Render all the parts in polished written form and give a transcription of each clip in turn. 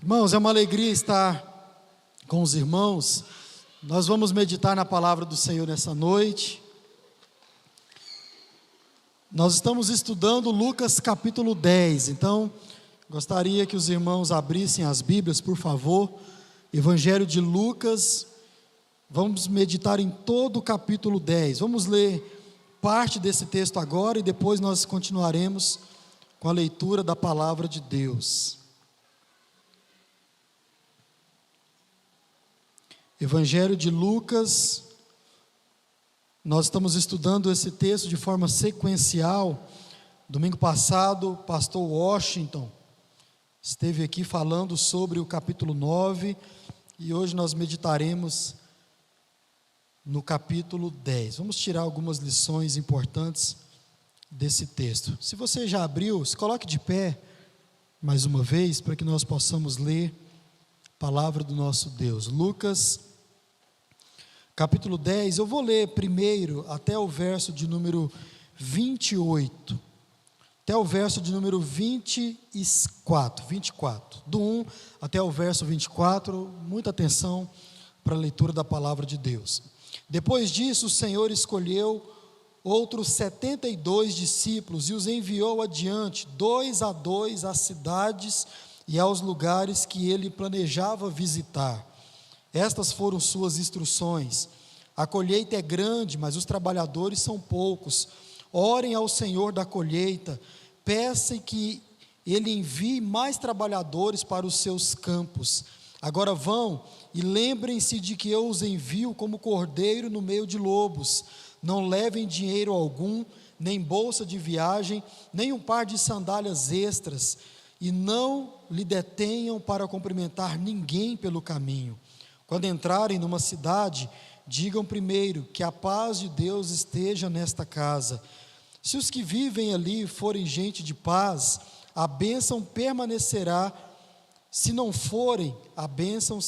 Irmãos, é uma alegria estar com os irmãos. Nós vamos meditar na palavra do Senhor nessa noite. Nós estamos estudando Lucas capítulo 10, então gostaria que os irmãos abrissem as Bíblias, por favor. Evangelho de Lucas, vamos meditar em todo o capítulo 10. Vamos ler parte desse texto agora e depois nós continuaremos com a leitura da palavra de Deus. Evangelho de Lucas, nós estamos estudando esse texto de forma sequencial. Domingo passado, o pastor Washington esteve aqui falando sobre o capítulo 9 e hoje nós meditaremos no capítulo 10. Vamos tirar algumas lições importantes desse texto. Se você já abriu, se coloque de pé mais uma vez para que nós possamos ler a palavra do nosso Deus. Lucas capítulo 10, eu vou ler primeiro até o verso de número 28, até o verso de número 24, do 1 até o verso 24, muita atenção para a leitura da palavra de Deus. Depois disso, o Senhor escolheu outros 72 discípulos e os enviou adiante, 2 a 2, às cidades e aos lugares que ele planejava visitar. Estas foram suas instruções: a colheita é grande, mas os trabalhadores são poucos. Orem ao Senhor da colheita, peçam que Ele envie mais trabalhadores para os seus campos. Agora vão e lembrem-se de que eu os envio como cordeiro no meio de lobos. Não levem dinheiro algum, nem bolsa de viagem, nem um par de sandálias extras, e não lhe detenham para cumprimentar ninguém pelo caminho. Quando entrarem numa cidade, digam primeiro que a paz de Deus esteja nesta casa. Se os que vivem ali forem gente de paz, a bênção permanecerá. Se não forem, a bênção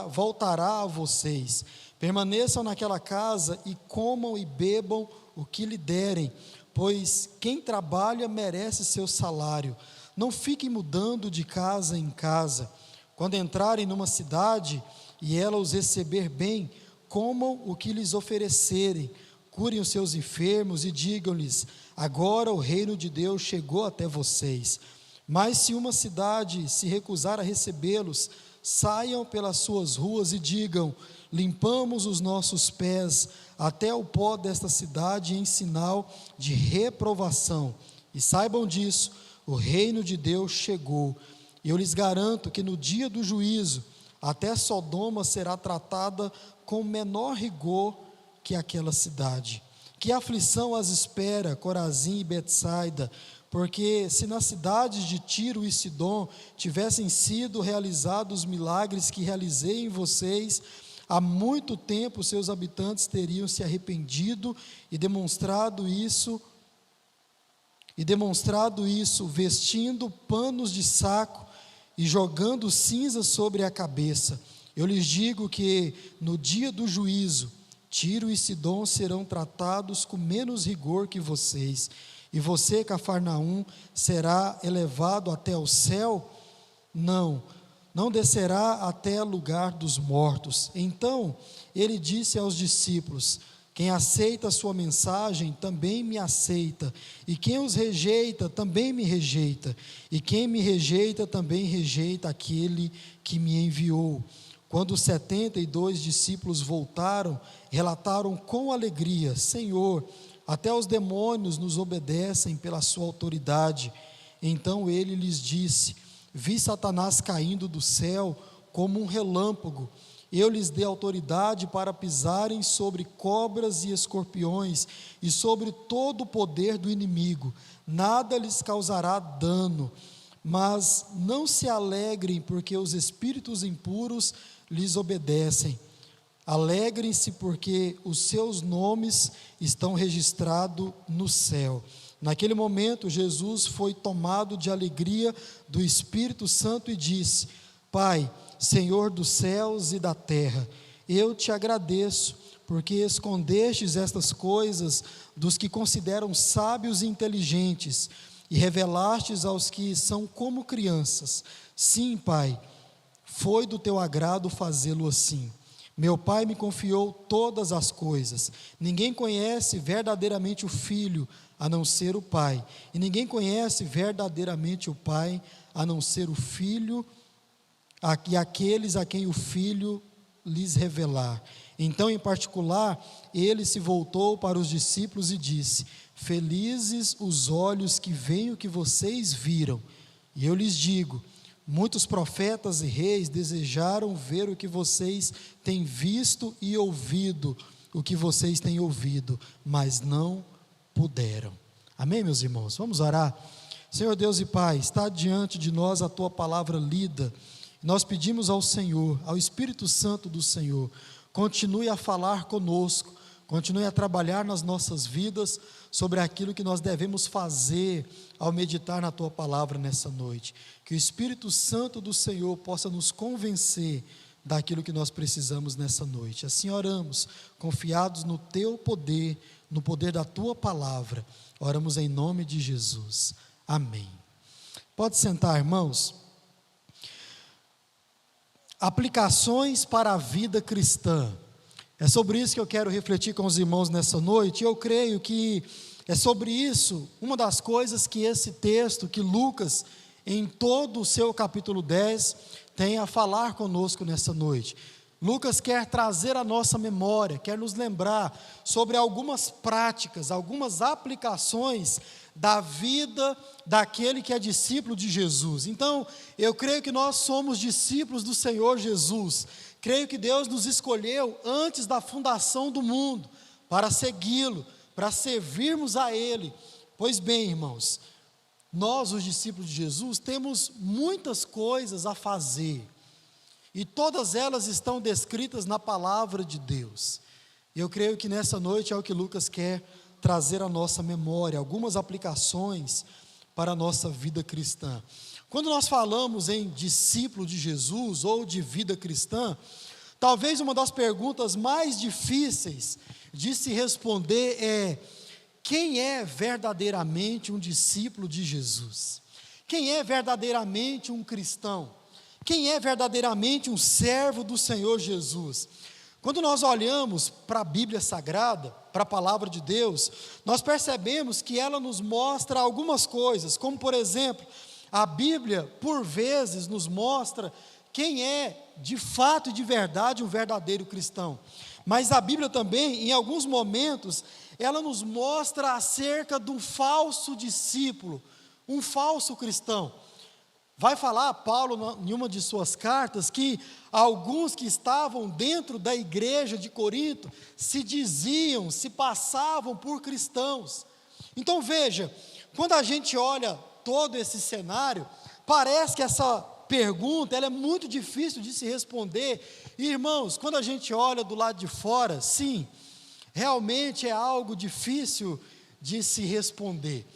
voltará a vocês. Permaneçam naquela casa e comam e bebam o que lhe derem, pois quem trabalha merece seu salário. Não fiquem mudando de casa em casa. Quando entrarem numa cidade e ela os receber bem, comam o que lhes oferecerem, curem os seus enfermos e digam-lhes: agora o reino de Deus chegou até vocês. Mas se uma cidade se recusar a recebê-los, saiam pelas suas ruas e digam: limpamos os nossos pés até o pó desta cidade em sinal de reprovação. E saibam disso, o reino de Deus chegou. Eu lhes garanto que no dia do juízo, até Sodoma será tratada com menor rigor que aquela cidade. Que aflição as espera, Corazim e Betsaida, porque se nas cidades de Tiro e Sidom tivessem sido realizados os milagres que realizei em vocês, há muito tempo seus habitantes teriam se arrependido e demonstrado isso, vestindo panos de saco e jogando cinzas sobre a cabeça. Eu lhes digo que no dia do juízo, Tiro e Sidom serão tratados com menos rigor que vocês. E você, Cafarnaum, será elevado até o céu? Não descerá até o lugar dos mortos. Então ele disse aos discípulos: quem aceita a sua mensagem também me aceita, e quem os rejeita também me rejeita, e quem me rejeita também rejeita aquele que me enviou. Quando os 72 discípulos voltaram, relataram com alegria: Senhor, até os demônios nos obedecem pela sua autoridade. Então ele lhes disse: vi Satanás caindo do céu como um relâmpago. Eu lhes dei autoridade para pisarem sobre cobras e escorpiões e sobre todo o poder do inimigo. Nada lhes causará dano. Mas não se alegrem porque os espíritos impuros lhes obedecem. Alegrem-se porque os seus nomes estão registrados no céu. Naquele momento, Jesus foi tomado de alegria do Espírito Santo e disse: Pai, Senhor dos céus e da terra, eu te agradeço, porque escondestes estas coisas dos que consideram sábios e inteligentes, e revelastes aos que são como crianças. Sim, Pai, foi do teu agrado fazê-lo assim. Meu Pai me confiou todas as coisas. Ninguém conhece verdadeiramente o Filho, a não ser o Pai. E ninguém conhece verdadeiramente o Pai, a não ser o Filho, e aqueles a quem o Filho lhes revelar. Então, em particular, ele se voltou para os discípulos e disse: felizes os olhos que veem o que vocês viram. E eu lhes digo, muitos profetas e reis desejaram ver o que vocês têm visto e ouvido, o que vocês têm ouvido, mas não puderam. Amém, meus irmãos? Vamos orar. Senhor Deus e Pai, está diante de nós a Tua palavra lida. Nós pedimos ao Senhor, ao Espírito Santo do Senhor, continue a falar conosco, continue a trabalhar nas nossas vidas sobre aquilo que nós devemos fazer ao meditar na Tua palavra nessa noite. Que o Espírito Santo do Senhor possa nos convencer daquilo que nós precisamos nessa noite. Assim oramos, confiados no Teu poder, no poder da Tua palavra. Oramos em nome de Jesus. Amém. Pode sentar, irmãos. Aplicações para a vida cristã. É sobre isso que eu quero refletir com os irmãos nessa noite. Eu creio que é sobre isso, uma das coisas que esse texto, que Lucas, em todo o seu capítulo 10, tem a falar conosco nessa noite. Lucas quer trazer à nossa memória, quer nos lembrar sobre algumas práticas, algumas aplicações da vida daquele que é discípulo de Jesus. Então, eu creio que nós somos discípulos do Senhor Jesus. Creio que Deus nos escolheu antes da fundação do mundo para segui-lo, para servirmos a Ele. Pois bem, irmãos, nós, os discípulos de Jesus, temos muitas coisas a fazer, e todas elas estão descritas na palavra de Deus. Eu creio que nessa noite é o que Lucas quer trazer à nossa memória, algumas aplicações para a nossa vida cristã. Quando nós falamos em discípulo de Jesus ou de vida cristã, talvez uma das perguntas mais difíceis de se responder é: quem é verdadeiramente um discípulo de Jesus? Quem é verdadeiramente um cristão? Quem é verdadeiramente um servo do Senhor Jesus? Quando nós olhamos para a Bíblia Sagrada, para a Palavra de Deus, nós percebemos que ela nos mostra algumas coisas, como por exemplo, a Bíblia por vezes nos mostra quem é de fato e de verdade um verdadeiro cristão. Mas a Bíblia também, em alguns momentos, ela nos mostra acerca de um falso discípulo, um falso cristão. Vai falar Paulo em uma de suas cartas que alguns que estavam dentro da igreja de Corinto se passavam por cristãos. Então veja, quando a gente olha todo esse cenário, parece que essa pergunta ela é muito difícil de se responder. E, irmãos, quando a gente olha do lado de fora, sim, realmente é algo difícil de se responder.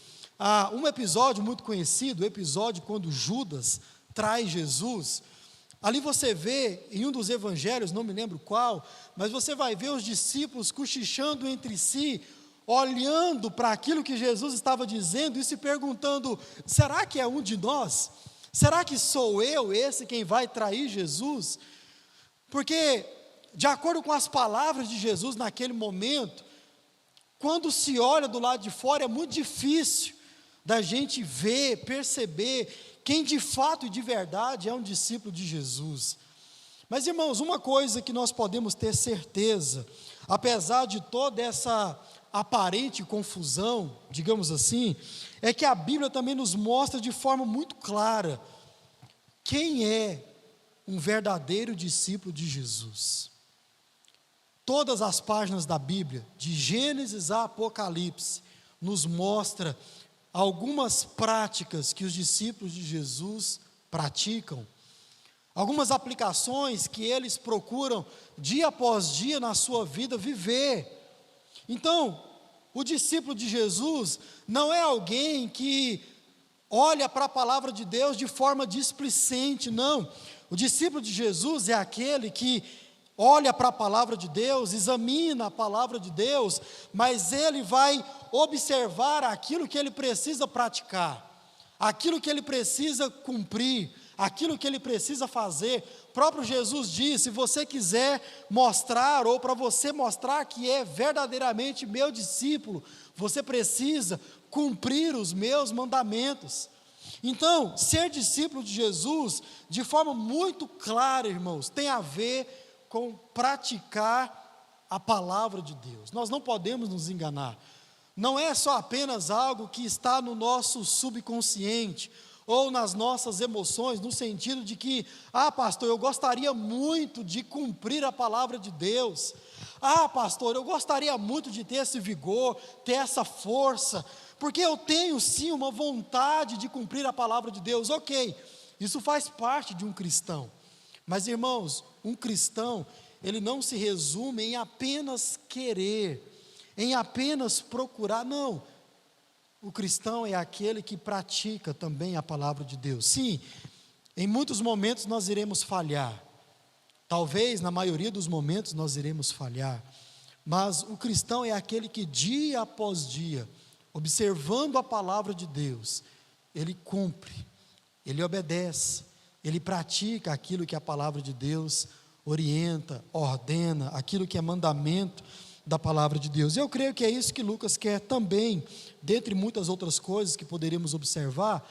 Um episódio muito conhecido, o episódio quando Judas trai Jesus. Ali você vê, em um dos evangelhos, não me lembro qual, mas você vai ver os discípulos cochichando entre si, olhando para aquilo que Jesus estava dizendo e se perguntando: será que é um de nós? Será que sou eu esse quem vai trair Jesus? Porque, de acordo com as palavras de Jesus naquele momento, quando se olha do lado de fora é muito difícil da gente ver, perceber quem de fato e de verdade é um discípulo de Jesus. Mas, irmãos, uma coisa que nós podemos ter certeza, apesar de toda essa aparente confusão, digamos assim, é que a Bíblia também nos mostra de forma muito clara quem é um verdadeiro discípulo de Jesus. Todas as páginas da Bíblia, de Gênesis a Apocalipse, nos mostra algumas práticas que os discípulos de Jesus praticam, algumas aplicações que eles procuram dia após dia na sua vida viver. Então, o discípulo de Jesus não é alguém que olha para a palavra de Deus de forma displicente, não. O discípulo de Jesus é aquele que olha para a palavra de Deus, examina a palavra de Deus, mas ele vai observar aquilo que ele precisa praticar, aquilo que ele precisa cumprir, aquilo que ele precisa fazer. O próprio Jesus disse: se você quiser mostrar, ou para você mostrar que é verdadeiramente meu discípulo, você precisa cumprir os meus mandamentos. Então, ser discípulo de Jesus, de forma muito clara, irmãos, tem a ver com praticar a palavra de Deus. Nós não podemos nos enganar. Não é só apenas algo que está no nosso subconsciente, ou nas nossas emoções, no sentido de que, pastor, eu gostaria muito de cumprir a palavra de Deus. Pastor, eu gostaria muito de ter esse vigor, ter essa força, porque eu tenho sim uma vontade de cumprir a palavra de Deus. Ok, isso faz parte de um cristão. Mas, irmãos, um cristão, ele não se resume em apenas querer, em apenas procurar, não. O cristão é aquele que pratica também a palavra de Deus. Sim, em muitos momentos nós iremos falhar. Talvez na maioria dos momentos nós iremos falhar. Mas o cristão é aquele que dia após dia, observando a palavra de Deus, ele cumpre, ele obedece, ele pratica aquilo que a palavra de Deus orienta, ordena, aquilo que é mandamento da palavra de Deus. Eu creio que é isso que Lucas quer também, dentre muitas outras coisas que poderíamos observar,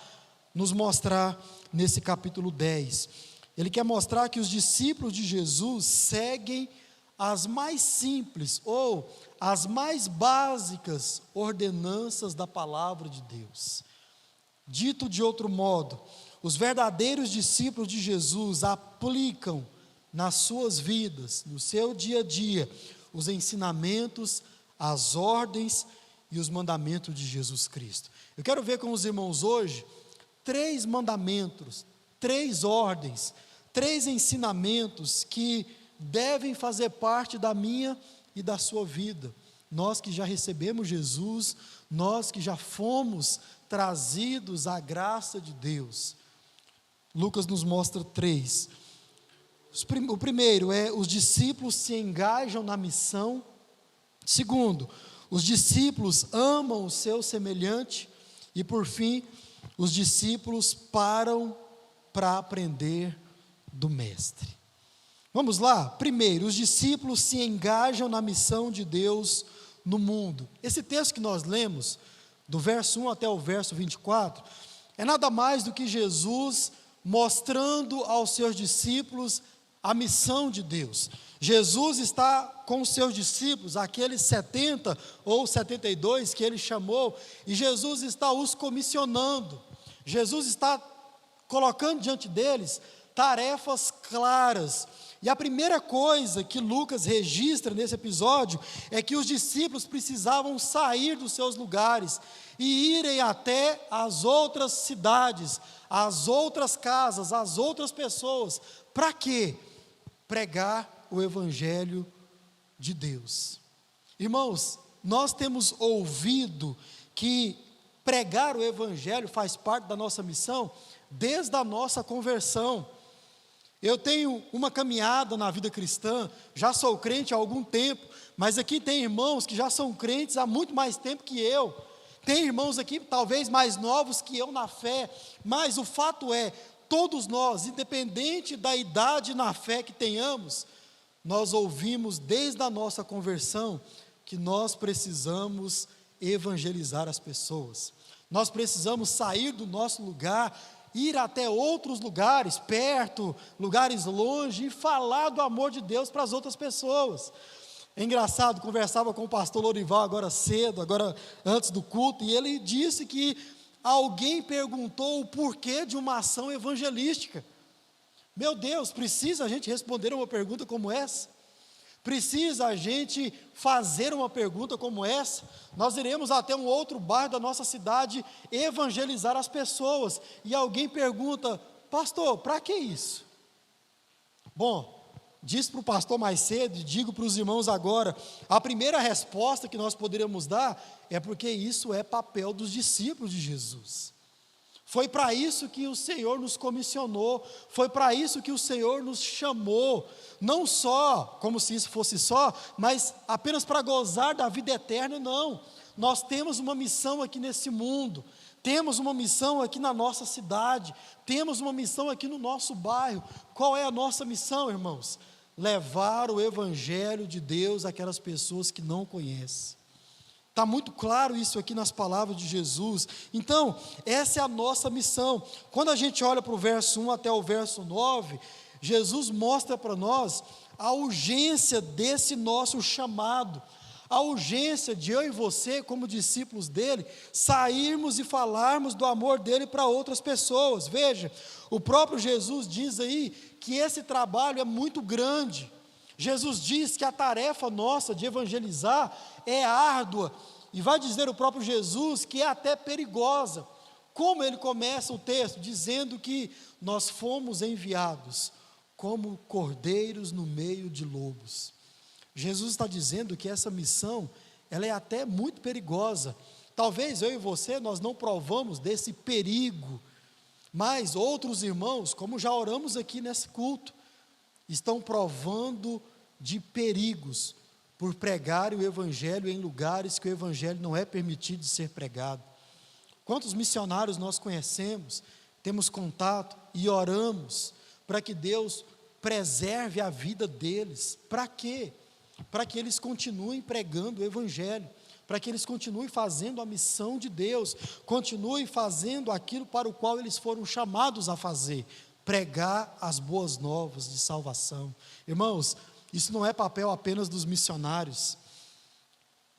nos mostrar nesse capítulo 10. Ele quer mostrar que os discípulos de Jesus seguem as mais simples ou as mais básicas ordenanças da palavra de Deus. Dito de outro modo, os verdadeiros discípulos de Jesus aplicam nas suas vidas, no seu dia a dia, os ensinamentos, as ordens e os mandamentos de Jesus Cristo. Eu quero ver com os irmãos hoje 3 mandamentos, 3 ordens, 3 ensinamentos que devem fazer parte da minha e da sua vida. Nós que já recebemos Jesus, nós que já fomos trazidos à graça de Deus. Lucas nos mostra 3. O primeiro é: os discípulos se engajam na missão. Segundo, os discípulos amam o seu semelhante. E por fim, os discípulos param para aprender do mestre. Vamos lá? Primeiro, os discípulos se engajam na missão de Deus no mundo. Esse texto que nós lemos, do verso 1 até o verso 24, é nada mais do que Jesus mostrando aos seus discípulos a missão de Deus. Jesus está com os seus discípulos, aqueles 70 ou 72 que ele chamou, e Jesus está os comissionando. Jesus está colocando diante deles tarefas claras. E a primeira coisa que Lucas registra nesse episódio é que os discípulos precisavam sair dos seus lugares e irem até as outras cidades, as outras casas, as outras pessoas. Para quê? Pregar o evangelho de Deus. Irmãos, nós temos ouvido que pregar o evangelho faz parte da nossa missão desde a nossa conversão. Eu tenho uma caminhada na vida cristã, já sou crente há algum tempo, mas aqui tem irmãos que já são crentes há muito mais tempo que eu. Tem irmãos aqui talvez mais novos que eu na fé, mas o fato é, todos nós, independente da idade na fé que tenhamos, nós ouvimos desde a nossa conversão que nós precisamos evangelizar as pessoas. Nós precisamos sair do nosso lugar, ir até outros lugares, perto, lugares longe, e falar do amor de Deus para as outras pessoas. É engraçado, conversava com o pastor Lorival agora cedo, agora antes do culto, e ele disse que alguém perguntou o porquê de uma ação evangelística. Meu Deus, precisa a gente responder uma pergunta como essa? Precisa a gente fazer uma pergunta como essa? Nós iremos até um outro bairro da nossa cidade evangelizar as pessoas, e alguém pergunta: pastor, para que isso? Bom, disse para o pastor mais cedo, e digo para os irmãos agora, a primeira resposta que nós poderíamos dar é porque isso é papel dos discípulos de Jesus. Foi para isso que o Senhor nos comissionou, foi para isso que o Senhor nos chamou, não só, como se isso fosse só, mas apenas para gozar da vida eterna, não. Nós temos uma missão aqui nesse mundo, temos uma missão aqui na nossa cidade, temos uma missão aqui no nosso bairro. Qual é a nossa missão, irmãos? Levar o Evangelho de Deus àquelas pessoas que não conhecem. Está muito claro isso aqui nas palavras de Jesus. Então, essa é a nossa missão. Quando a gente olha para o verso 1 até o verso 9, Jesus mostra para nós a urgência desse nosso chamado, a urgência de eu e você, como discípulos dele, sairmos e falarmos do amor dele para outras pessoas. Veja, o próprio Jesus diz aí que esse trabalho é muito grande. Jesus diz que a tarefa nossa de evangelizar é árdua, e vai dizer o próprio Jesus que é até perigosa. Como ele começa o texto? Dizendo que nós fomos enviados como cordeiros no meio de lobos. Jesus está dizendo que essa missão, ela é até muito perigosa. Talvez eu e você, nós não provamos desse perigo, mas outros irmãos, como já oramos aqui nesse culto, estão provando de perigos, por pregarem o Evangelho em lugares que o Evangelho não é permitido de ser pregado. Quantos missionários nós conhecemos, temos contato e oramos, para que Deus preserve a vida deles. Para quê? Para que eles continuem pregando o Evangelho, para que eles continuem fazendo a missão de Deus, continuem fazendo aquilo para o qual eles foram chamados a fazer, pregar as boas novas de salvação. Irmãos, isso não é papel apenas dos missionários,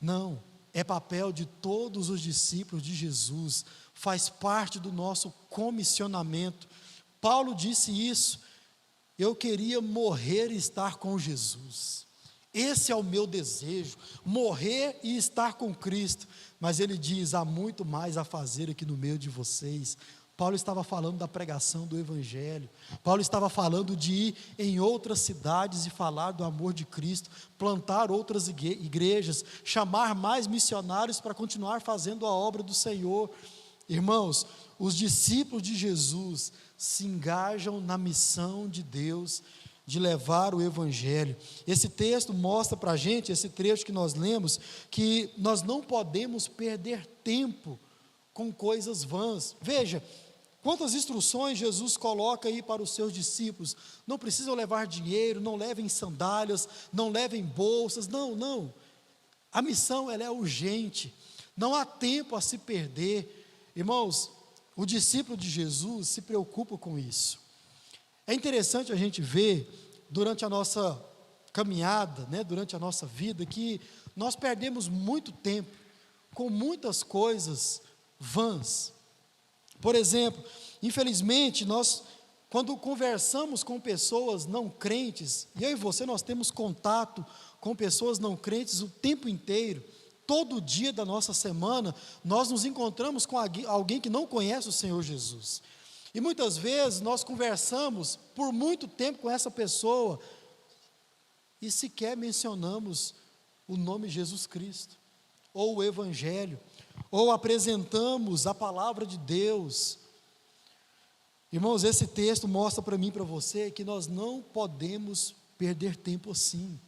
não, é papel de todos os discípulos de Jesus, faz parte do nosso comissionamento. Paulo disse isso: eu queria morrer e estar com Jesus, esse é o meu desejo, morrer e estar com Cristo. Mas ele diz, há muito mais a fazer aqui no meio de vocês. Paulo estava falando da pregação do Evangelho, Paulo estava falando de ir em outras cidades e falar do amor de Cristo, plantar outras igrejas, chamar mais missionários para continuar fazendo a obra do Senhor. Irmãos, os discípulos de Jesus se engajam na missão de Deus, de levar o Evangelho. Esse texto mostra para a gente, esse trecho que nós lemos, que nós não podemos perder tempo com coisas vãs. Veja, quantas instruções Jesus coloca aí para os seus discípulos: não precisam levar dinheiro, não levem sandálias, não levem bolsas, não, a missão ela é urgente, não há tempo a se perder. Irmãos, o discípulo de Jesus se preocupa com isso. É interessante a gente ver, durante a nossa caminhada, durante a nossa vida, que nós perdemos muito tempo com muitas coisas vãs. Por exemplo, infelizmente, nós, quando conversamos com pessoas não crentes, e eu e você, nós temos contato com pessoas não crentes o tempo inteiro, todo dia da nossa semana, nós nos encontramos com alguém que não conhece o Senhor Jesus. E muitas vezes nós conversamos por muito tempo com essa pessoa e sequer mencionamos o nome Jesus Cristo, ou o Evangelho, ou apresentamos a palavra de Deus. Irmãos, esse texto mostra para mim e para você que nós não podemos perder tempo assim.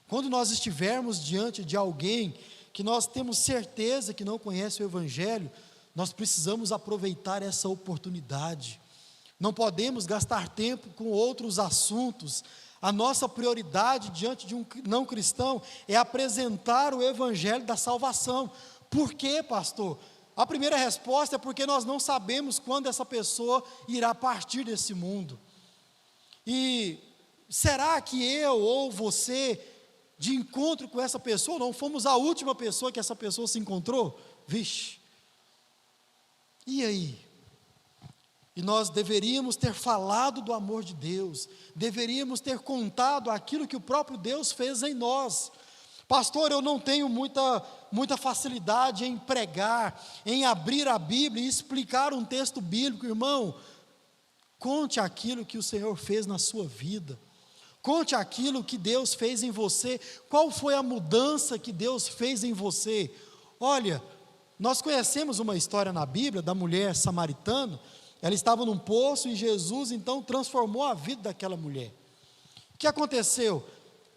Quando nós estivermos diante de alguém que nós temos certeza que não conhece o Evangelho, nós precisamos aproveitar essa oportunidade. Não podemos gastar tempo com outros assuntos. A nossa prioridade diante de um não cristão é apresentar o Evangelho da salvação. Por quê, pastor? A primeira resposta é porque nós não sabemos quando essa pessoa irá partir desse mundo. E será que eu ou você, de encontro com essa pessoa, não fomos a última pessoa que essa pessoa se encontrou? Vixe! E aí? E nós deveríamos ter falado do amor de Deus, deveríamos ter contado aquilo que o próprio Deus fez em nós. Pastor, eu não tenho muita facilidade em pregar, em abrir a Bíblia e explicar um texto bíblico. Irmão, conte aquilo que o Senhor fez na sua vida, conte aquilo que Deus fez em você, qual foi a mudança que Deus fez em você. Olha, nós conhecemos uma história na Bíblia da mulher samaritana. Ela estava num poço e Jesus então transformou a vida daquela mulher. O que aconteceu?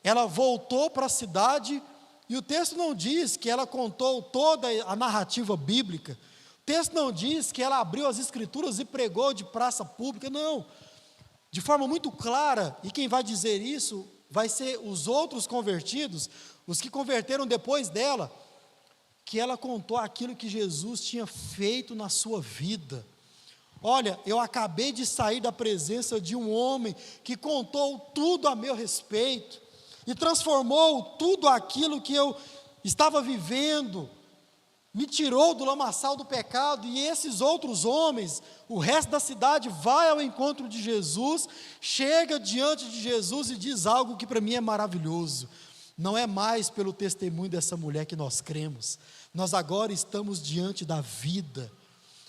Ela voltou para a cidade e o texto não diz que ela contou toda a narrativa bíblica, O texto não diz que ela abriu as escrituras e pregou de praça pública, não. De forma muito clara, e quem vai dizer isso vai ser os outros convertidos, os que converteram depois dela, que ela contou aquilo que Jesus tinha feito na sua vida. Olha, eu acabei de sair da presença de um homem que contou tudo a meu respeito, e transformou tudo aquilo que eu estava vivendo, me tirou do lamaçal do pecado. E esses outros homens, o resto da cidade vai ao encontro de Jesus, chega diante de Jesus e diz algo que para mim é maravilhoso. Não é mais pelo testemunho dessa mulher que nós cremos, nós agora estamos diante da vida.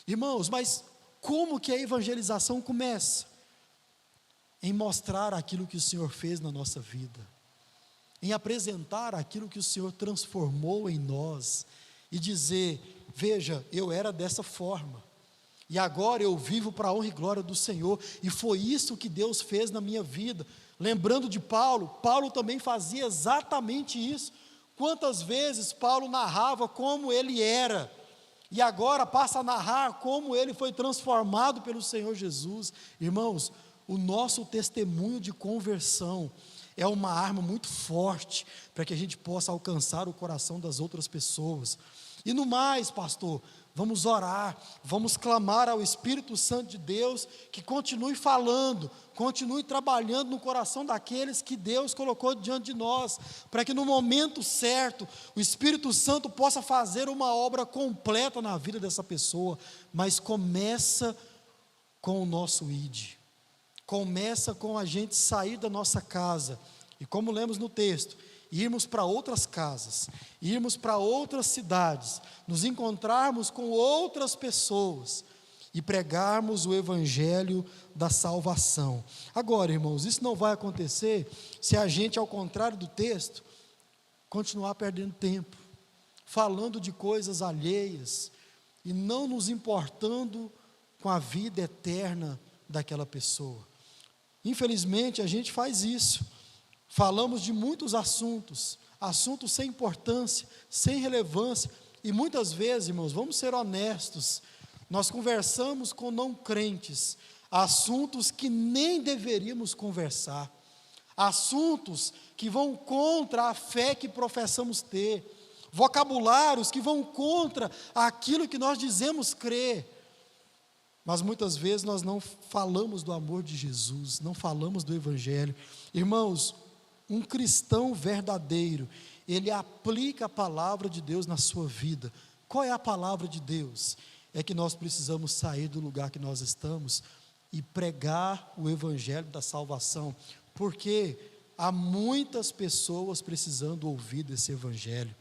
Irmãos, mas como que a evangelização começa? Em mostrar aquilo que o Senhor fez na nossa vida, em apresentar aquilo que o Senhor transformou em nós, e dizer: veja, eu era dessa forma, e agora eu vivo para a honra e glória do Senhor, e foi isso que Deus fez na minha vida. Lembrando de Paulo, Paulo também fazia exatamente isso. Quantas vezes Paulo narrava como ele era, e agora passa a narrar como ele foi transformado pelo Senhor Jesus. Irmãos, o nosso testemunho de conversão é uma arma muito forte para que a gente possa alcançar o coração das outras pessoas. E no mais, pastor, vamos orar, vamos clamar ao Espírito Santo de Deus que continue falando, continue trabalhando no coração daqueles que Deus colocou diante de nós, para que no momento certo o Espírito Santo possa fazer uma obra completa na vida dessa pessoa. Mas começa com o nosso ID, começa com a gente sair da nossa casa, e como lemos no texto, irmos para outras casas, irmos para outras cidades, nos encontrarmos com outras pessoas e pregarmos o evangelho da salvação. Agora, irmãos, isso não vai acontecer se a gente, ao contrário do texto, continuar perdendo tempo, falando de coisas alheias e não nos importando com a vida eterna daquela pessoa. Infelizmente, a gente faz isso. Falamos de muitos assuntos sem importância, sem relevância, e muitas vezes, irmãos, vamos ser honestos, nós conversamos com não crentes, assuntos que nem deveríamos conversar, assuntos que vão contra a fé que professamos ter, vocabulários que vão contra aquilo que nós dizemos crer. Mas muitas vezes nós não falamos do amor de Jesus, não falamos do Evangelho. Irmãos, um cristão verdadeiro, ele aplica a palavra de Deus na sua vida. Qual é a palavra de Deus? É que nós precisamos sair do lugar que nós estamos e pregar o Evangelho da salvação, porque há muitas pessoas precisando ouvir desse Evangelho.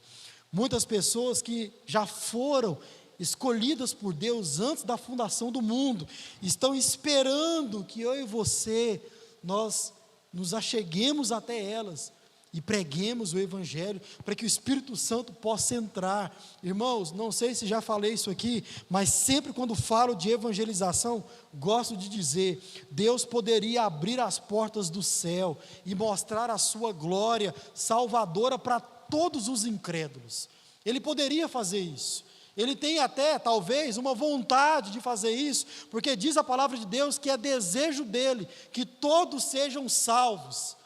Muitas pessoas que já foram escolhidas por Deus antes da fundação do mundo, estão esperando que eu e você, nós nos acheguemos até elas e preguemos o Evangelho, para que o Espírito Santo possa entrar. Irmãos, não sei se já falei isso aqui, mas sempre quando falo de evangelização, gosto de dizer, Deus poderia abrir as portas do céu e mostrar a sua glória salvadora para todos os incrédulos. Ele poderia fazer isso. Ele tem até, talvez, uma vontade de fazer isso, porque diz a palavra de Deus que é desejo dele, que todos sejam salvos.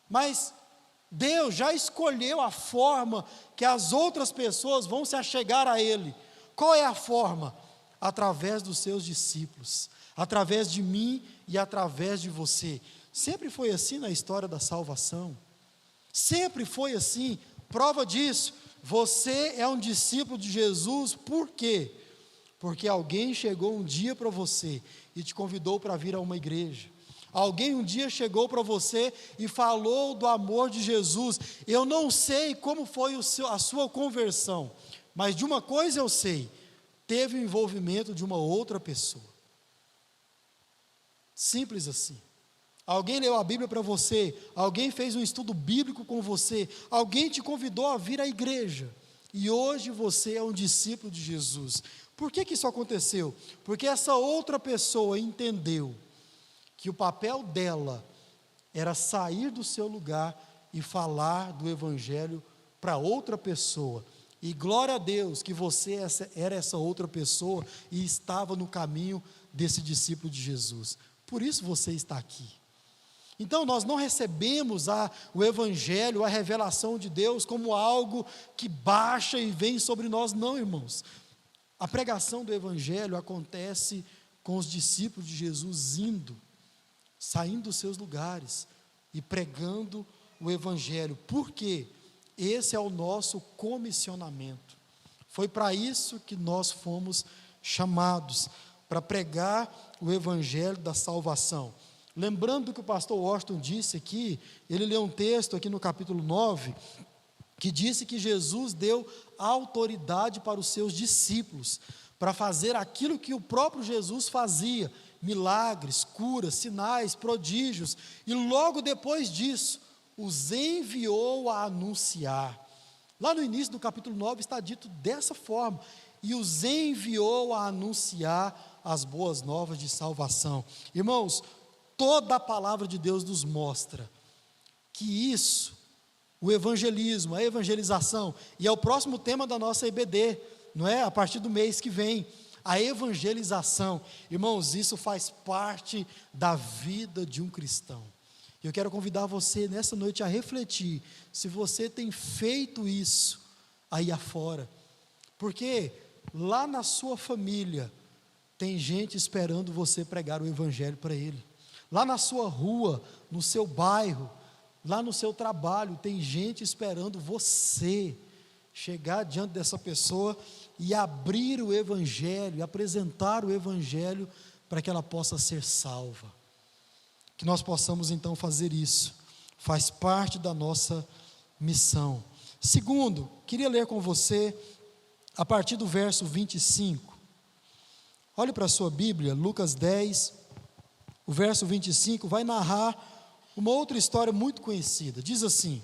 Mas Deus já escolheu a forma que as outras pessoas vão se achegar a ele. Qual é a forma? Através dos seus discípulos, através de mim e através de você. Sempre foi assim na história da salvação. Sempre foi assim. Prova disso, você é um discípulo de Jesus, por quê? Porque alguém chegou um dia para você e te convidou para vir a uma igreja. Alguém um dia chegou para você e falou do amor de Jesus. Eu não sei como foi a sua conversão, mas de uma coisa eu sei, teve o envolvimento de uma outra pessoa. Simples assim. Alguém leu a Bíblia para você, alguém fez um estudo bíblico com você, alguém te convidou a vir à igreja, e hoje você é um discípulo de Jesus. Por que isso aconteceu? Porque essa outra pessoa entendeu que o papel dela era sair do seu lugar e falar do Evangelho para outra pessoa, E glória a Deus que você era essa outra pessoa e estava no caminho desse discípulo de Jesus. Por isso você está aqui. Então nós não recebemos o Evangelho, a revelação de Deus como algo que baixa e vem sobre nós, não, irmãos. A pregação do Evangelho acontece com os discípulos de Jesus saindo dos seus lugares e pregando o Evangelho. Por quê? Esse é o nosso comissionamento. Foi para isso que nós fomos chamados, para pregar o Evangelho da salvação. Lembrando que o pastor Washington disse aqui, ele leu um texto aqui no capítulo 9, que disse que Jesus deu autoridade para os seus discípulos, para fazer aquilo que o próprio Jesus fazia, milagres, curas, sinais, prodígios, e logo depois disso, os enviou a anunciar. Lá no início do capítulo 9 está dito dessa forma, e os enviou a anunciar as boas novas de salvação. Irmãos, toda a palavra de Deus nos mostra que isso, o evangelismo, a evangelização, e é o próximo tema da nossa EBD, não é? A partir do mês que vem, a evangelização, irmãos, isso faz parte da vida de um cristão. Eu quero convidar você nessa noite a refletir, se você tem feito isso aí afora, porque lá na sua família, tem gente esperando você pregar o evangelho para ele. Lá na sua rua, no seu bairro, lá no seu trabalho, tem gente esperando você chegar diante dessa pessoa e abrir o Evangelho, apresentar o Evangelho para que ela possa ser salva. Que nós possamos então fazer isso, faz parte da nossa missão. Segundo, queria ler com você, a partir do verso 25, olhe para a sua Bíblia, Lucas 10, o verso 25 vai narrar uma outra história muito conhecida. Diz assim: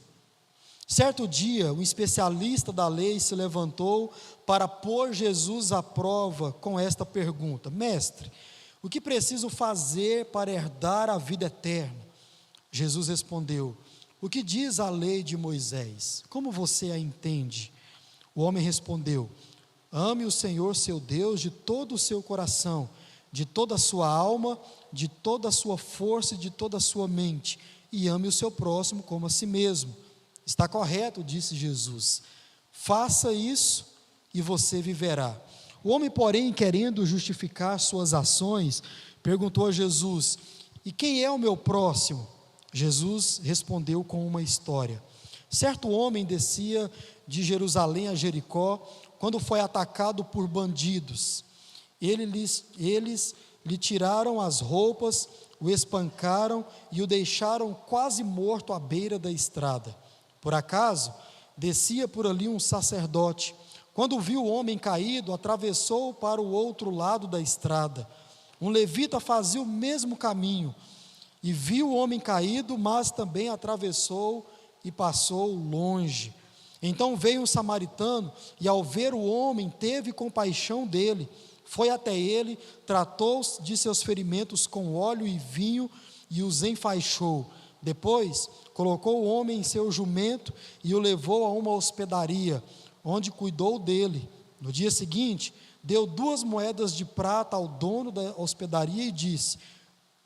certo dia, um especialista da lei se levantou para pôr Jesus à prova com esta pergunta: mestre, o que preciso fazer para herdar a vida eterna? Jesus respondeu: o que diz a lei de Moisés? Como você a entende? O homem respondeu: ame o Senhor seu Deus de todo o seu coração, de toda a sua alma, de toda a sua força e de toda a sua mente, e ame o seu próximo como a si mesmo. Está correto, disse Jesus. Faça isso e você viverá. O homem, porém, querendo justificar suas ações, perguntou a Jesus: e quem é o meu próximo? Jesus respondeu com uma história. Certo homem descia de Jerusalém a Jericó, quando foi atacado por bandidos. Eles lhe tiraram as roupas, o espancaram e o deixaram quase morto à beira da estrada. Por acaso, descia por ali um sacerdote. Quando viu o homem caído, atravessou para o outro lado da estrada. Um levita fazia o mesmo caminho, e viu o homem caído, mas também atravessou e passou longe. Então veio um samaritano, e ao ver o homem, teve compaixão dele, foi até ele, tratou de seus ferimentos com óleo e vinho, e os enfaixou. Depois, colocou o homem em seu jumento, e o levou a uma hospedaria, onde cuidou dele. No dia seguinte, deu 2 moedas de prata ao dono da hospedaria, e disse: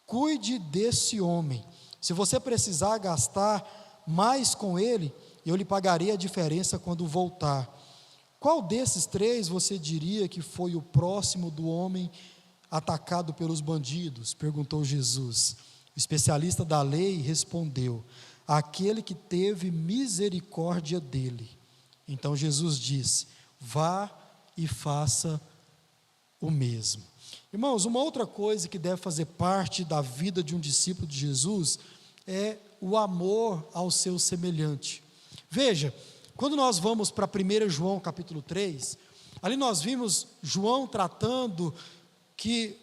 cuide desse homem, se você precisar gastar mais com ele, eu lhe pagarei a diferença quando voltar. Qual desses 3 você diria que foi o próximo do homem atacado pelos bandidos? Perguntou Jesus. O especialista da lei respondeu: aquele que teve misericórdia dele. Então Jesus disse: vá e faça o mesmo. Irmãos, uma outra coisa que deve fazer parte da vida de um discípulo de Jesus é o amor ao seu semelhante. Veja, quando nós vamos para 1 João capítulo 3, ali nós vimos João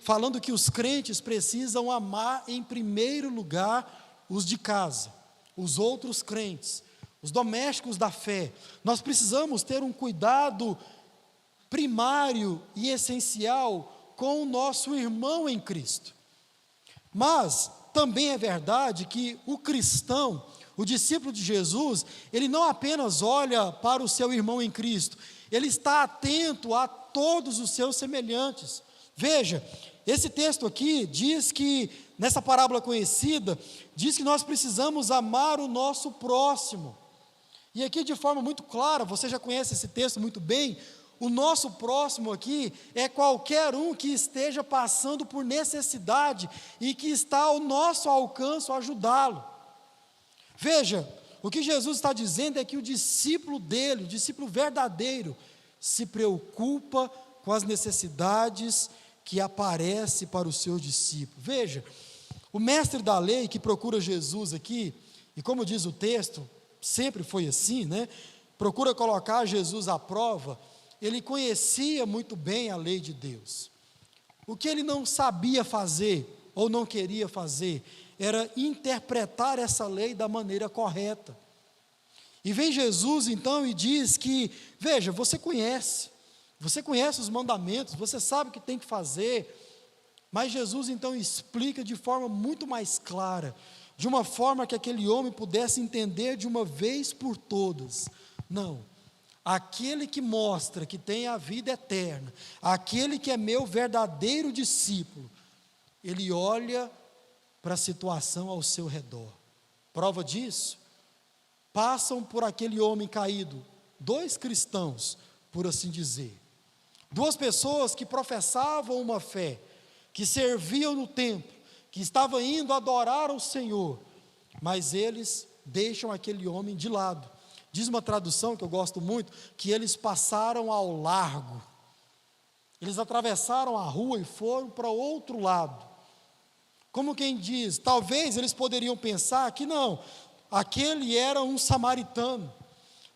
falando que os crentes precisam amar em primeiro lugar os de casa, os outros crentes, os domésticos da fé. Nós precisamos ter um cuidado primário e essencial com o nosso irmão em Cristo. Mas também é verdade que o cristão, O discípulo de Jesus, ele não apenas olha para o seu irmão em Cristo, ele está atento a todos os seus semelhantes. Veja, esse texto aqui diz que, nessa parábola conhecida, diz que nós precisamos amar o nosso próximo. E aqui de forma muito clara, você já conhece esse texto muito bem, o nosso próximo aqui é qualquer um que esteja passando por necessidade e que está ao nosso alcance ajudá-lo. Veja, o que Jesus está dizendo é que o discípulo dele, o discípulo verdadeiro, se preocupa com as necessidades que aparecem para os seus discípulos. Veja, o mestre da lei que procura Jesus aqui, e como diz o texto, sempre foi assim, né? Procura colocar Jesus à prova. Ele conhecia muito bem a lei de Deus. O que ele não sabia fazer, ou não queria fazer, era interpretar essa lei da maneira correta. E vem Jesus então e diz que, veja, você conhece os mandamentos, você sabe o que tem que fazer, mas Jesus então explica de forma muito mais clara, de uma forma que aquele homem pudesse entender de uma vez por todas. Não, aquele que mostra que tem a vida eterna, aquele que é meu verdadeiro discípulo, ele olha para a situação ao seu redor. Prova disso, passam por aquele homem caído, 2 cristãos, por assim dizer, 2 pessoas que professavam uma fé, que serviam no templo, que estavam indo adorar ao Senhor, mas eles deixam aquele homem de lado. Diz uma tradução que eu gosto muito, que eles passaram ao largo, eles atravessaram a rua e foram para o outro lado. Como quem diz, talvez eles poderiam pensar que não, aquele era um samaritano,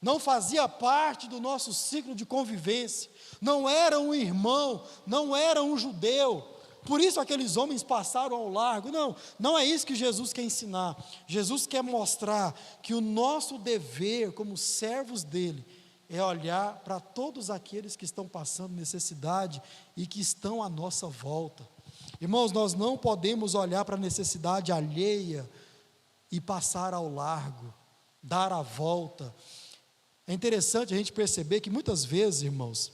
não fazia parte do nosso ciclo de convivência, não era um irmão, não era um judeu, por isso aqueles homens passaram ao largo. Não, não é isso que Jesus quer ensinar. Jesus quer mostrar que o nosso dever como servos dele é olhar para todos aqueles que estão passando necessidade e que estão à nossa volta. Irmãos, nós não podemos olhar para a necessidade alheia e passar ao largo, dar a volta. É interessante a gente perceber que muitas vezes, irmãos,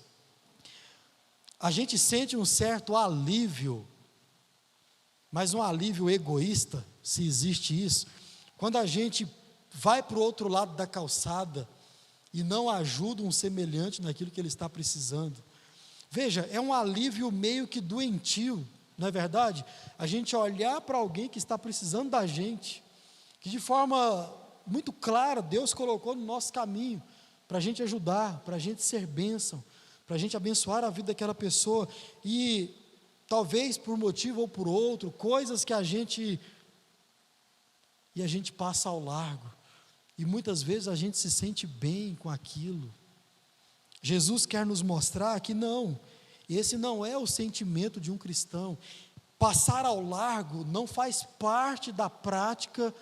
a gente sente um certo alívio, mas um alívio egoísta, se existe isso, quando a gente vai para o outro lado da calçada e não ajuda um semelhante naquilo que ele está precisando. Veja, é um alívio meio que doentio, não é verdade? A gente olhar para alguém que está precisando da gente, que de forma muito clara Deus colocou no nosso caminho, para a gente ajudar, para a gente ser bênção, para a gente abençoar a vida daquela pessoa, e talvez por motivo ou por outro, coisas que a gente passa ao largo, e muitas vezes a gente se sente bem com aquilo. Jesus quer nos mostrar que não, esse não é o sentimento de um cristão. Passar ao largo não faz parte da prática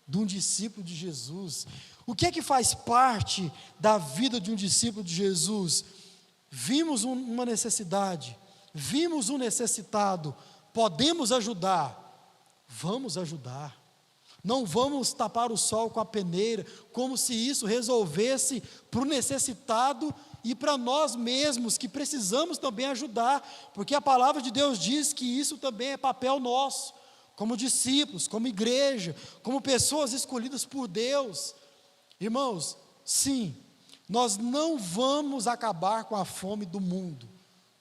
de um discípulo de Jesus. O que é que faz parte da vida de um discípulo de Jesus? Vimos uma necessidade, vimos um necessitado, podemos ajudar, vamos ajudar. Não vamos tapar o sol com a peneira, como se isso resolvesse para o necessitado e para nós mesmos, que precisamos também ajudar, porque a palavra de Deus diz que isso também é papel nosso, como discípulos, como igreja, como pessoas escolhidas por Deus. Irmãos, sim, nós não vamos acabar com a fome do mundo,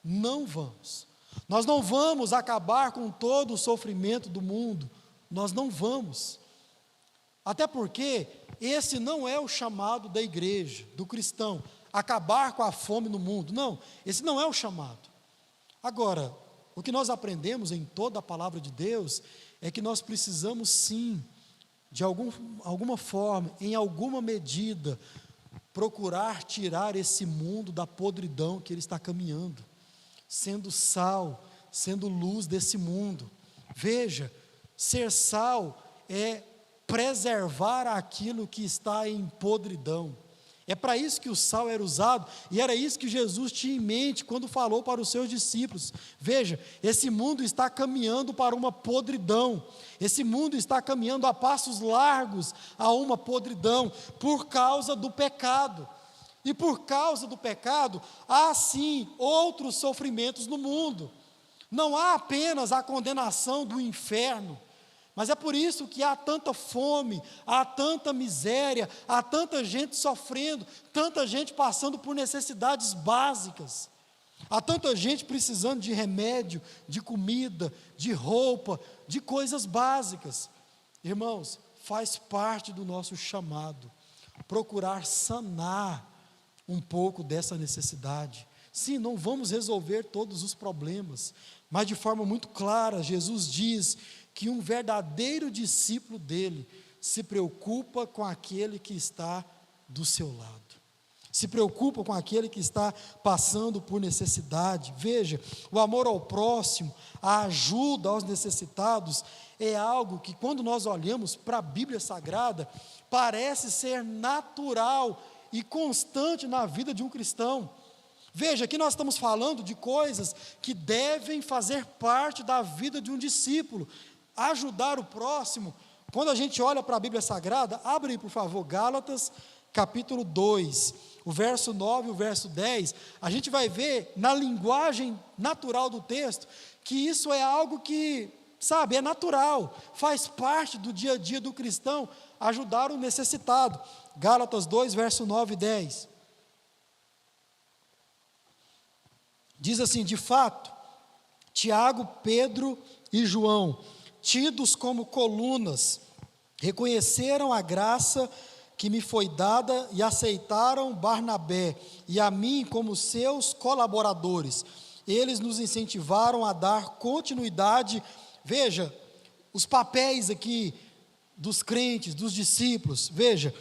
não vamos. Nós não vamos acabar com todo o sofrimento do mundo, nós não vamos. Até porque esse não é o chamado da igreja, do cristão, acabar com a fome no mundo. Não, esse não é o chamado. Agora, o que nós aprendemos em toda a palavra de Deus é que nós precisamos sim, de alguma forma, em alguma medida, procurar tirar esse mundo da podridão que ele está caminhando, sendo sal, sendo luz desse mundo. Veja, ser sal é preservar aquilo que está em podridão, É para isso que o sal era usado, e era isso que Jesus tinha em mente quando falou para os seus discípulos. Veja, esse mundo está caminhando para uma podridão, esse mundo está caminhando a passos largos a uma podridão, por causa do pecado. E por causa do pecado, há sim outros sofrimentos no mundo. Não há apenas a condenação do inferno, mas é por isso que há tanta fome, há tanta miséria, há tanta gente sofrendo, tanta gente passando por necessidades básicas, há tanta gente precisando de remédio, de comida, de roupa, de coisas básicas. Irmãos, faz parte do nosso chamado procurar sanar um pouco dessa necessidade. Sim, não vamos resolver todos os problemas, mas de forma muito clara, Jesus diz que um verdadeiro discípulo dele se preocupa com aquele que está do seu lado, se preocupa com aquele que está passando por necessidade. Veja, o amor ao próximo, a ajuda aos necessitados, é algo que, quando nós olhamos para a Bíblia Sagrada, parece ser natural e constante na vida de um cristão. Veja, aqui nós estamos falando de coisas que devem fazer parte da vida de um discípulo. Ajudar o próximo. Quando a gente olha para a Bíblia Sagrada, abre aí, por favor, Gálatas, capítulo 2, o verso 9 e o verso 10, a gente vai ver, na linguagem natural do texto, que isso é algo que, sabe, é natural, faz parte do dia a dia do cristão, ajudar o necessitado. Gálatas 2, verso 9 e 10. Diz assim: de fato, Tiago, Pedro e João, tidos como colunas, reconheceram a graça que me foi dada e aceitaram Barnabé e a mim como seus colaboradores. Eles nos incentivaram a dar continuidade. Veja, os papéis aqui dos crentes, dos discípulos, veja,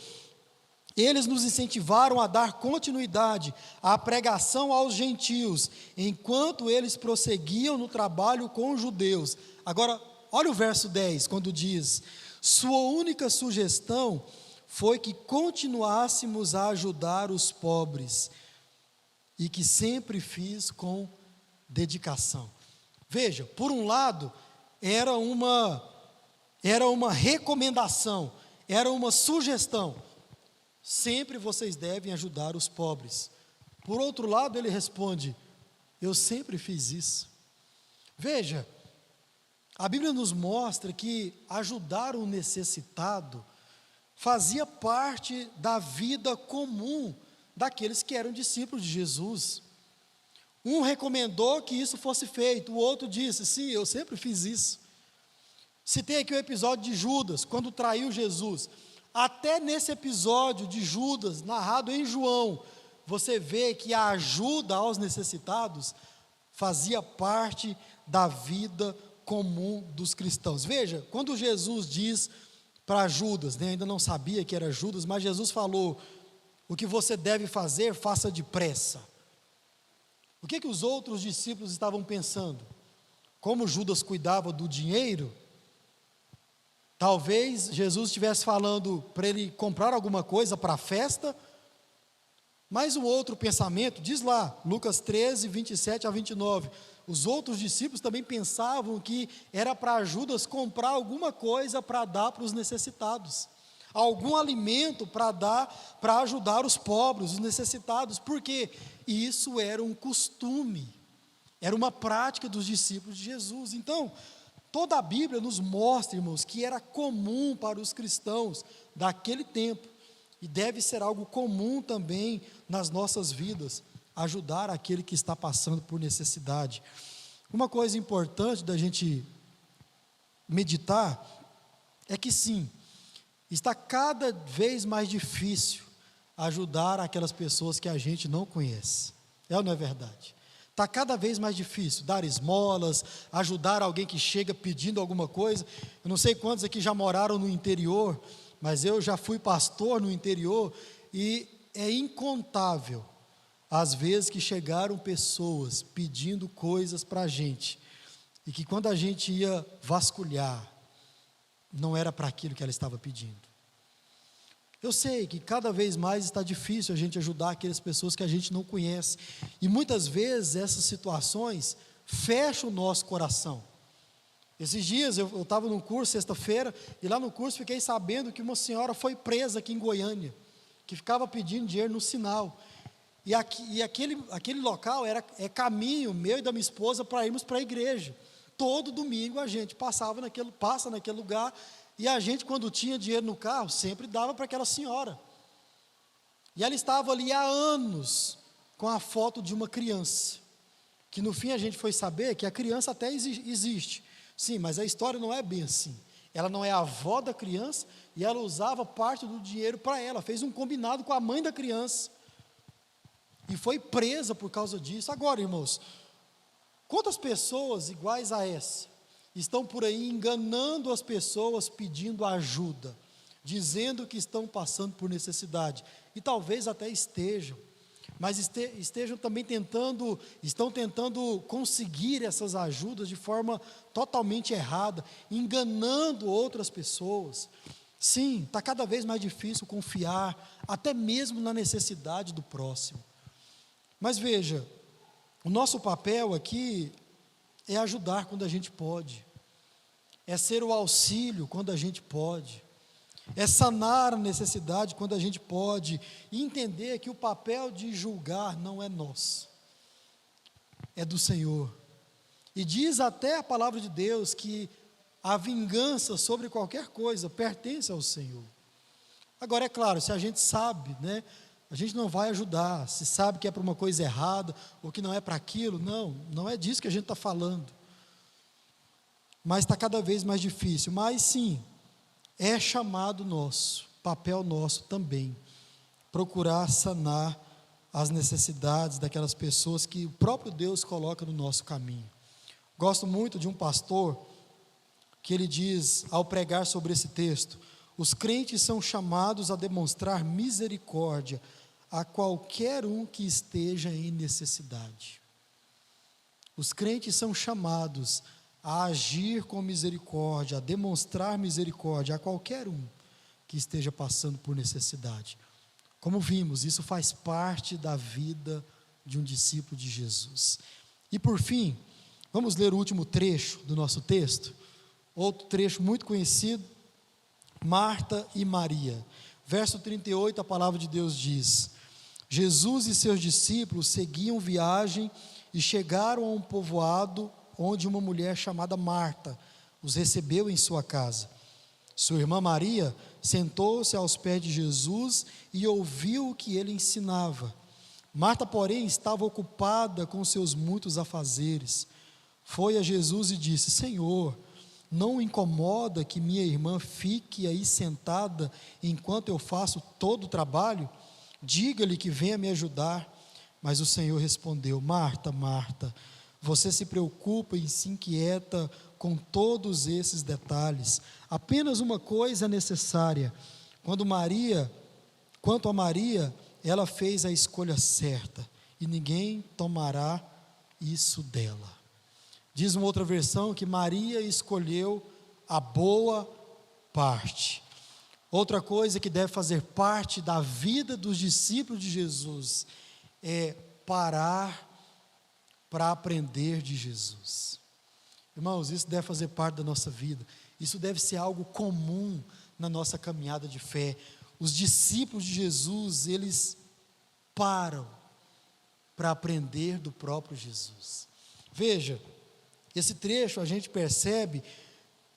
eles nos incentivaram a dar continuidade à pregação aos gentios, enquanto eles prosseguiam no trabalho com os judeus. Agora, olha o verso 10, quando diz: sua única sugestão foi que continuássemos a ajudar os pobres, e que sempre fiz com dedicação. Veja, por um lado, era uma recomendação, era uma sugestão: sempre vocês devem ajudar os pobres. Por outro lado, ele responde: eu sempre fiz isso. Veja, a Bíblia nos mostra que ajudar o necessitado fazia parte da vida comum daqueles que eram discípulos de Jesus. Um recomendou que isso fosse feito, o outro disse: sim, eu sempre fiz isso. Citei aqui o episódio de Judas, quando traiu Jesus. Até nesse episódio de Judas, narrado em João, você vê que a ajuda aos necessitados fazia parte da vida comum dos cristãos. Veja, quando Jesus diz para Judas, ainda não sabia que era Judas, mas Jesus falou: o que você deve fazer, faça depressa. O que os outros discípulos estavam pensando? Como Judas cuidava do dinheiro, talvez Jesus estivesse falando para ele comprar alguma coisa para a festa. Mas o outro pensamento, diz lá, Lucas 13, 27 a 29, os outros discípulos também pensavam que era para Judas comprar alguma coisa para dar para os necessitados, algum alimento para dar, para ajudar os pobres, os necessitados, porque isso era um costume, era uma prática dos discípulos de Jesus. Então, toda a Bíblia nos mostra, irmãos, que era comum para os cristãos daquele tempo, e deve ser algo comum também nas nossas vidas, ajudar aquele que está passando por necessidade. Uma coisa importante da gente meditar é que sim, está cada vez mais difícil ajudar aquelas pessoas que a gente não conhece. É ou não é verdade? Está cada vez mais difícil dar esmolas, ajudar alguém que chega pedindo alguma coisa. Eu não sei quantos aqui já moraram no interior, mas eu já fui pastor no interior e é incontável as vezes que chegaram pessoas pedindo coisas para a gente, e que quando a gente ia vasculhar, não era para aquilo que ela estava pedindo. Eu sei que cada vez mais está difícil a gente ajudar aquelas pessoas que a gente não conhece, e muitas vezes essas situações fecham o nosso coração. Esses dias eu estava num curso, sexta-feira, e lá no curso fiquei sabendo que uma senhora foi presa aqui em Goiânia, que ficava pedindo dinheiro no sinal, e aquele local é caminho meu e da minha esposa para irmos para a igreja. Todo domingo a gente passa naquele lugar, e a gente, quando tinha dinheiro no carro, sempre dava para aquela senhora. E ela estava ali há anos com a foto de uma criança, que no fim a gente foi saber que a criança até existe. Sim, mas a história não é bem assim. Ela não é a avó da criança, e ela usava parte do dinheiro para ela, fez um combinado com a mãe da criança, e foi presa por causa disso. Agora, irmãos, quantas pessoas iguais a essa estão por aí enganando as pessoas, pedindo ajuda, dizendo que estão passando por necessidade, e talvez até estejam, mas estão tentando conseguir essas ajudas de forma totalmente errada, enganando outras pessoas. Sim, está cada vez mais difícil confiar, até mesmo na necessidade do próximo. Mas veja, o nosso papel aqui é ajudar quando a gente pode, é ser o auxílio quando a gente pode, é sanar a necessidade quando a gente pode, e entender que o papel de julgar não é nosso, é do Senhor. E diz até a palavra de Deus que a vingança sobre qualquer coisa pertence ao Senhor. Agora, é claro, se a gente sabe, a gente não vai ajudar, se sabe que é para uma coisa errada, ou que não é para aquilo, não é disso que a gente está falando. Mas está cada vez mais difícil. Mas sim, é chamado nosso, papel nosso também, procurar sanar as necessidades daquelas pessoas que o próprio Deus coloca no nosso caminho. Gosto muito de um pastor, que ele diz, ao pregar sobre esse texto: os crentes são chamados a demonstrar misericórdia a qualquer um que esteja em necessidade. Os crentes são chamados a agir com misericórdia, a demonstrar misericórdia a qualquer um que esteja passando por necessidade. Como vimos, isso faz parte da vida de um discípulo de Jesus. E por fim, vamos ler o último trecho do nosso texto, outro trecho muito conhecido, Marta e Maria. Verso 38, a palavra de Deus diz: Jesus e seus discípulos seguiam viagem e chegaram a um povoado onde uma mulher chamada Marta os recebeu em sua casa. Sua irmã Maria sentou-se aos pés de Jesus e ouviu o que ele ensinava. Marta, porém, estava ocupada com seus muitos afazeres. Foi a Jesus e disse: Senhor, não o incomoda que minha irmã fique aí sentada enquanto eu faço todo o trabalho? Diga-lhe que venha me ajudar. Mas o Senhor respondeu: Marta, Marta, você se preocupa e se inquieta com todos esses detalhes. Apenas uma coisa é necessária. Quanto a Maria, ela fez a escolha certa, e ninguém tomará isso dela. Diz uma outra versão que Maria escolheu a boa parte. Outra coisa que deve fazer parte da vida dos discípulos de Jesus é parar para aprender de Jesus. Irmãos, isso deve fazer parte da nossa vida. Isso deve ser algo comum na nossa caminhada de fé. Os discípulos de Jesus, eles param para aprender do próprio Jesus. Veja, esse trecho a gente percebe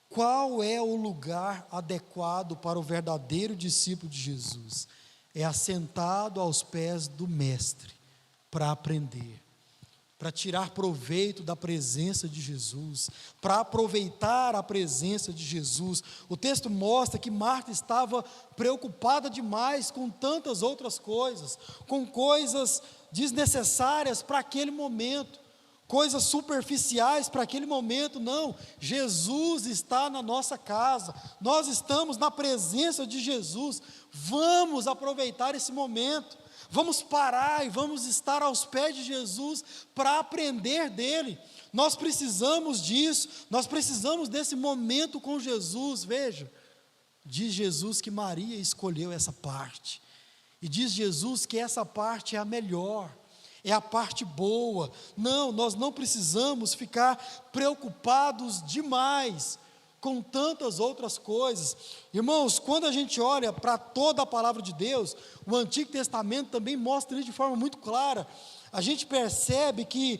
qual é o lugar adequado para o verdadeiro discípulo de Jesus. É assentado aos pés do Mestre para aprender, para tirar proveito da presença de Jesus, para aproveitar a presença de Jesus. O texto mostra que Marta estava preocupada demais com tantas outras coisas, com coisas desnecessárias para aquele momento, coisas superficiais para aquele momento. Não, Jesus está na nossa casa, nós estamos na presença de Jesus, vamos aproveitar esse momento, vamos parar e vamos estar aos pés de Jesus para aprender dele. Nós precisamos disso, nós precisamos desse momento com Jesus. Veja, diz Jesus que Maria escolheu essa parte, e diz Jesus que essa parte é a melhor, é a parte boa. Não, nós não precisamos ficar preocupados demais com tantas outras coisas. Irmãos, quando a gente olha para toda a palavra de Deus, o Antigo Testamento também mostra isso de forma muito clara. A gente percebe que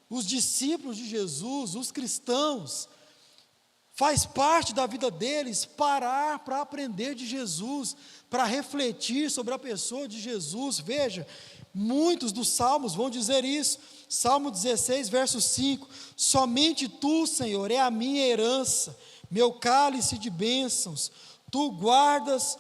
os discípulos de Jesus, os cristãos, faz parte da vida deles parar para aprender de Jesus, para refletir sobre a pessoa de Jesus. Veja, muitos dos salmos vão dizer isso. Salmo 16, verso 5: somente tu, Senhor, é a minha herança, meu cálice de bênçãos, tu guardas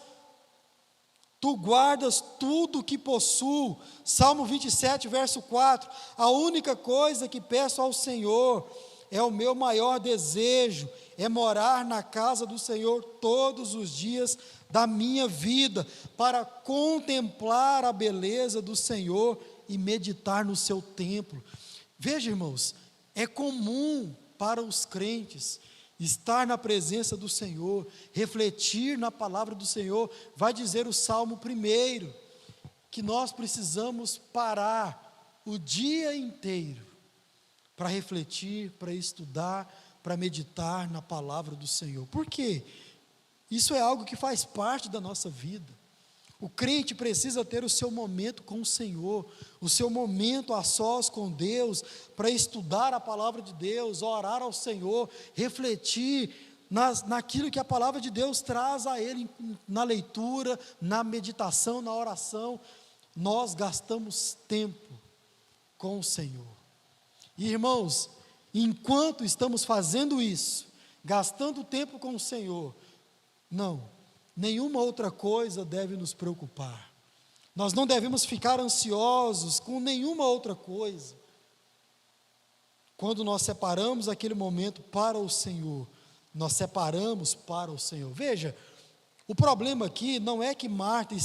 tudo que possuo. Salmo 27, verso 4: a única coisa que peço ao Senhor, é o meu maior desejo, é morar na casa do Senhor todos os dias da minha vida, para contemplar a beleza do Senhor e meditar no seu templo. Veja, irmãos, é comum para os crentes estar na presença do Senhor, refletir na palavra do Senhor. Vai dizer o Salmo 1, que nós precisamos parar o dia inteiro para refletir, para estudar, para meditar na palavra do Senhor. Por quê? Isso é algo que faz parte da nossa vida. O crente precisa ter o seu momento com o Senhor, o seu momento a sós com Deus, para estudar a palavra de Deus, orar ao Senhor, refletir naquilo que a palavra de Deus traz a ele, na leitura, na meditação, na oração. Nós gastamos tempo com o Senhor. E, irmãos, enquanto estamos fazendo isso, gastando tempo com o Senhor, nenhuma outra coisa deve nos preocupar. Nós não devemos ficar ansiosos com nenhuma outra coisa. Quando nós separamos aquele momento para o Senhor, nós separamos para o Senhor. Veja, o problema aqui não é que Marta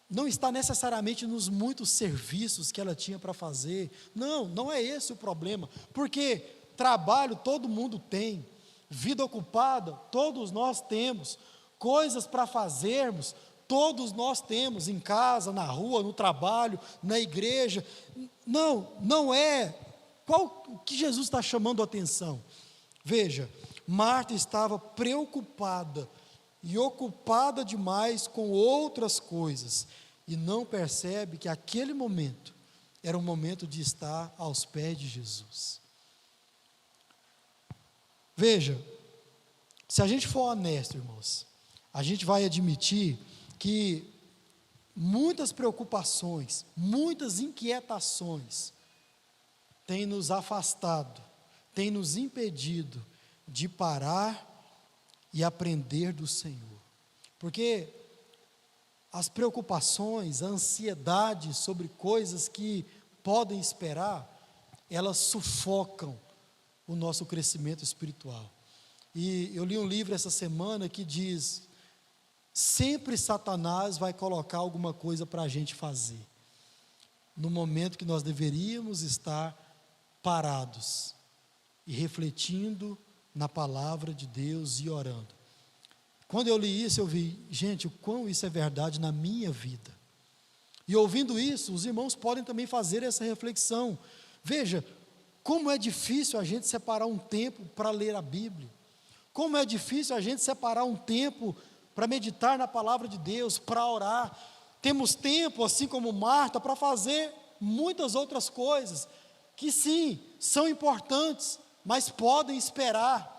não está necessariamente nos muitos serviços que ela tinha para fazer. Não é esse o problema, porque trabalho todo mundo tem, vida ocupada todos nós temos, coisas para fazermos todos nós temos, em casa, na rua, no trabalho, na igreja. Não é o que Jesus está chamando a atenção. Veja, Marta estava preocupada e ocupada demais com outras coisas, e não percebe que aquele momento era um momento de estar aos pés de Jesus. Veja, se a gente for honesto, irmãos, a gente vai admitir que muitas preocupações, muitas inquietações têm nos afastado, têm nos impedido de parar e aprender do Senhor. Porque as preocupações, a ansiedade sobre coisas que podem esperar, elas sufocam o nosso crescimento espiritual. E eu li um livro essa semana que diz: sempre Satanás vai colocar alguma coisa para a gente fazer, no momento que nós deveríamos estar parados e refletindo na palavra de Deus e orando. Quando eu li isso, eu vi, gente, o quão isso é verdade na minha vida. E ouvindo isso, os irmãos podem também fazer essa reflexão. Veja, como é difícil a gente separar um tempo para ler a Bíblia. Como é difícil a gente separar um tempo para meditar na palavra de Deus, para orar. Temos tempo, assim como Marta, para fazer muitas outras coisas, que sim, são importantes, mas podem esperar.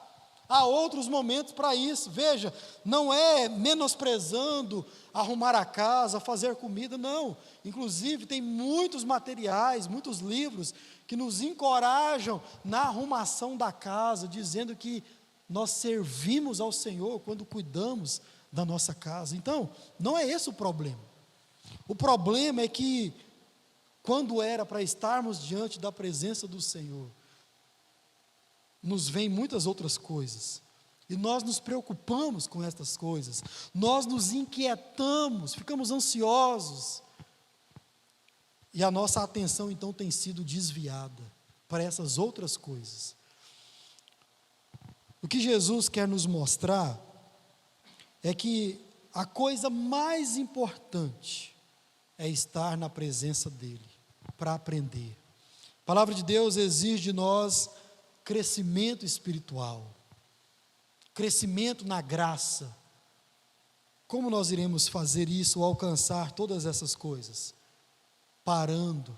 Há outros momentos para isso. Veja, não é menosprezando arrumar a casa, fazer comida, não. Inclusive, tem muitos materiais, muitos livros que nos encorajam na arrumação da casa, dizendo que nós servimos ao Senhor quando cuidamos da nossa casa. Então, não é esse o problema. O problema é que, quando era para estarmos diante da presença do Senhor, nos vêm muitas outras coisas, e nós nos preocupamos com estas coisas, nós nos inquietamos, ficamos ansiosos, e a nossa atenção então tem sido desviada para essas outras coisas. O que Jesus quer nos mostrar é que a coisa mais importante é estar na presença dEle, para aprender. A palavra de Deus exige de nós crescimento espiritual, crescimento na graça. Como nós iremos fazer isso, alcançar todas essas coisas? Parando,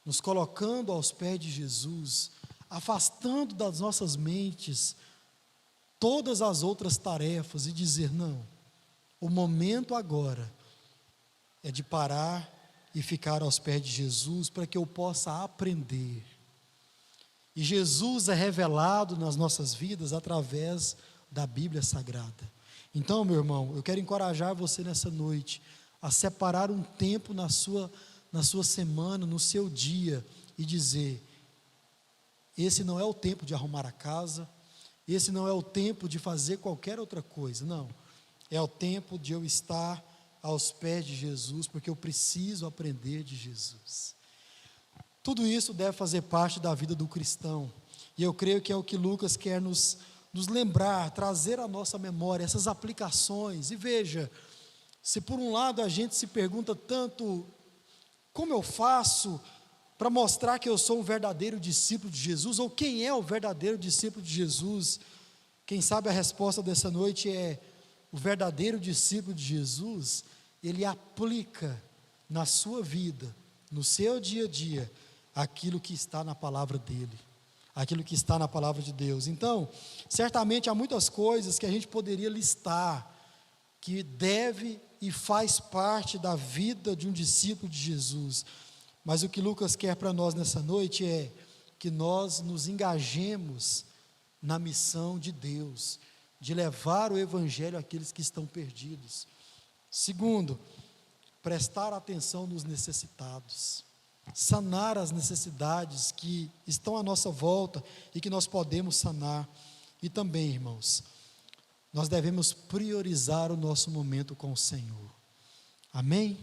nos colocando aos pés de Jesus, afastando das nossas mentes todas as outras tarefas e dizer: não, o momento agora é de parar e ficar aos pés de Jesus para que eu possa aprender. E Jesus é revelado nas nossas vidas através da Bíblia Sagrada. Então, meu irmão, eu quero encorajar você nessa noite a separar um tempo na sua semana, no seu dia, e dizer: esse não é o tempo de arrumar a casa, esse não é o tempo de fazer qualquer outra coisa, não. É o tempo de eu estar aos pés de Jesus, porque eu preciso aprender de Jesus. Tudo isso deve fazer parte da vida do cristão, e eu creio que é o que Lucas quer nos lembrar, trazer à nossa memória essas aplicações. E veja, se por um lado a gente se pergunta tanto: como eu faço para mostrar que eu sou um verdadeiro discípulo de Jesus, ou quem é o verdadeiro discípulo de Jesus? Quem sabe a resposta dessa noite é: o verdadeiro discípulo de Jesus, ele aplica na sua vida, no seu dia a dia, aquilo que está na palavra dele, aquilo que está na palavra de Deus. Então, certamente há muitas coisas que a gente poderia listar, que deve e faz parte da vida de um discípulo de Jesus, mas o que Lucas quer para nós nessa noite é que nós nos engajemos na missão de Deus, de levar o Evangelho àqueles que estão perdidos. Segundo, prestar atenção nos necessitados, sanar as necessidades que estão à nossa volta e que nós podemos sanar. E também, irmãos, nós devemos priorizar o nosso momento com o Senhor. Amém?